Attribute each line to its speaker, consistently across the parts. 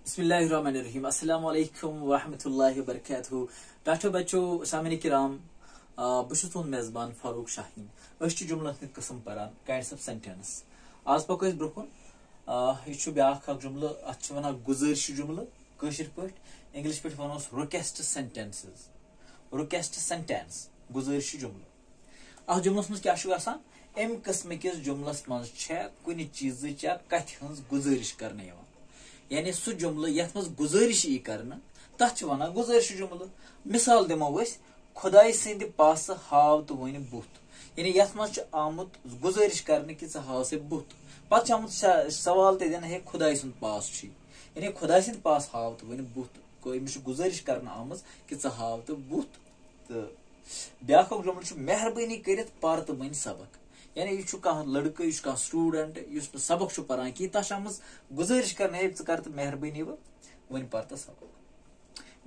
Speaker 1: बिस्मिल्लाहिर्रहमानिर्रहीम अस्सलाम वालेकुम वरहमतुल्लाहि वबरकातुहू। डाक्टर बच्चों सामने किराम बहुत तुंद मेजबान फारूक शाहीन जुमलन हंद कस्म पारान काइंड्स ऑफ सेंटेंस। आज पको ब्रोकुन यह ब्या जुमल अत वन गुजारिश जुमल कशर पे इंग्लिश पे वनोस रिक्वेस्ट सेंटेंसेस रिक्वेस्ट सेंटेंस गुजारिश जुमल। अ जुमलस मज क्या अम किस्म किस जुमलस मज कुन चीज या कथ हंज गुजारिश करने यानी सह जुमल यथ मज गुजारिश यी करना तथ वन गुजारिश जुमल। मिसाल दिमो खुदाई सद पास हाव तो वन बुत यानी यथ मज आमुत गुजारिश करने कि हाव से बुत पत आमुत सवाल दिन है खुदाई सुंद पास यानी खुदाई सद पास हाव तो वन बुत अमिस गुजारिश करना आमज कि हाव तो बुत। तो ब्या जुमल मेहरबानी कर पर तो वन सबक यानी यह कह लड़क यह कह स्टूडेंट सबक पान कि तह गुजारिश कर कर तो मेहरबानी वन पर तो सबक।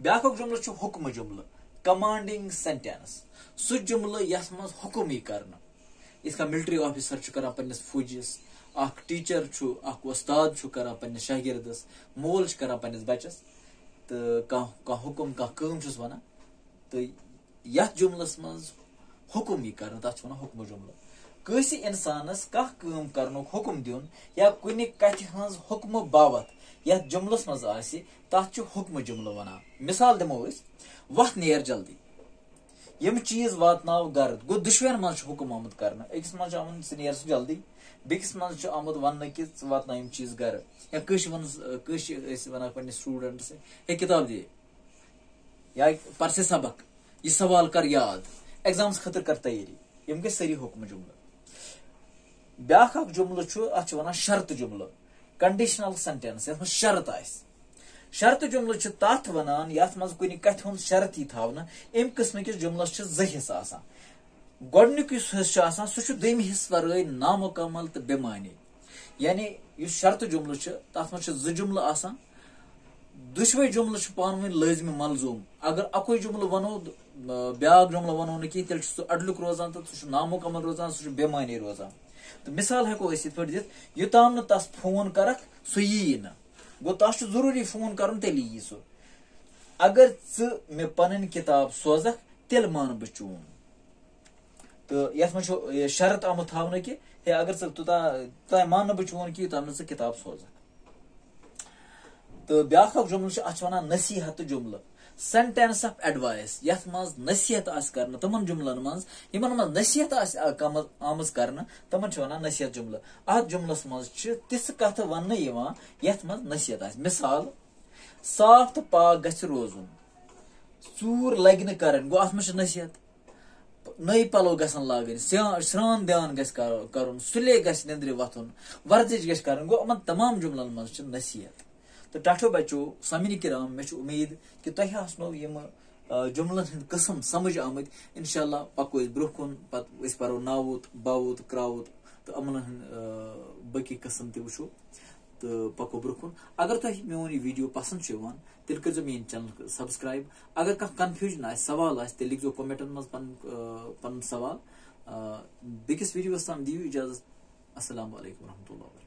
Speaker 1: ब्या जुमल हुक्म जुमल कमांडिंग सेंटेंस सह जुमल यथ मज हुक्म यी कर मिलिट्री ऑफिसर करान पन्निस फौजिस अख टीचर अख उस्ताद करान पन्निस शागिर्दस मोल करान पन्निस बच्चस तो कह हुक्म कह काम वन तो यथ जुमलस मज हुक्म यी कर तथ वन हुक्म जुमल। कैसे इंसानस कह कर हुक्म दिन या कुन कथ हज हुक्म बाबत यथ जुमलस मज तथ हुक्म जुमल वन। मिसाल दिमो वत नेर जल्दी यम चीज वातनाव गर गो दुश्मन मज हुक्म आमुत कर अकिस मज आमुत स नेर जल्दी बेकिस मज आमुत वन कि वातना यम चीज गर या वन पे स्टूडेंट हे किताब दे या पर से सबक यह सवाल कर याद एग्जाम्स खतर कर तैयारी यम गई सारी हुक्म जुमल। ब्या जुमल अत वन शर्त जुमल कंडीशनल सेंटेंस ये शर्त शर्त जुमल तथ वन यथ मज कुन कथ हूं शर्त यी थवना अम किस्म किस जुमलस जि हिस्सा गोडनुक हिस्सा सह दम हिस्स वराई नामुकम्मल तो बेमानी यानी यह शर्त जुमल तथ मज जो जुमल दुशवे जुमल पान वन लाजमी मलजूम अगर अकुई जुमल वनो ब्या जुमल वनो न कह तेल सह अडलुक रोजान तो सह नामुकम्मल रोजान सह बेमानी रोजान। तो मिसाल हेको दित योताम न तस फोन करक सह यी न गो तस जरूरी फोन कर तेल यी सह अगर मे पन किताब सोजक तेल मान बह चून। तो यथ मज शर्त आमुत थवन कि हे अगर तुता मान बह चून कि योताम न किताब सोजक। तो ब्या जुमल अत वन नसीहत जुमल सेंटेंस ऑफ एडवाइस यथ मज नसीहत कर तमन जुमलन मज नसीहत आमज कर तमन वन नसीहत जुमल। अत जुमलस मज तिस कथ वन यथ मज नसीहत मिसाल साफ तो पाक गछ रोजुन चूर लग न कर गो अत मज नसीहत नई पलो गसन लागन स्रान ध्यान कर सुले गछ निंद्र वथुन वर्जिश गछ कर गो अमन तमाम जुमलन मज नसीहत। तो टाठो बच्चों सामिन किराम मे उम्मीद कि तुह आसनो यम जुमलन हंद कस्म समझ आमत इंशाल्लाह पको ब्रोह कुन पत परो नावुत बावुत क्रावुत तो अमन बकी कस्म तु वो तो पको ब्रोह कुन। अगर तुह मोन यह वीडियो पसंद तेल कर मेन चैनल सब्सक्राइब अगर कह कन्फ्यूजन सवाल तेल लिखो कमेंटन मज पन सवाल बेकिस वीडियोस तम दियो इजाजत। अस्सलाम वालेकुम रहमतुल्लाह।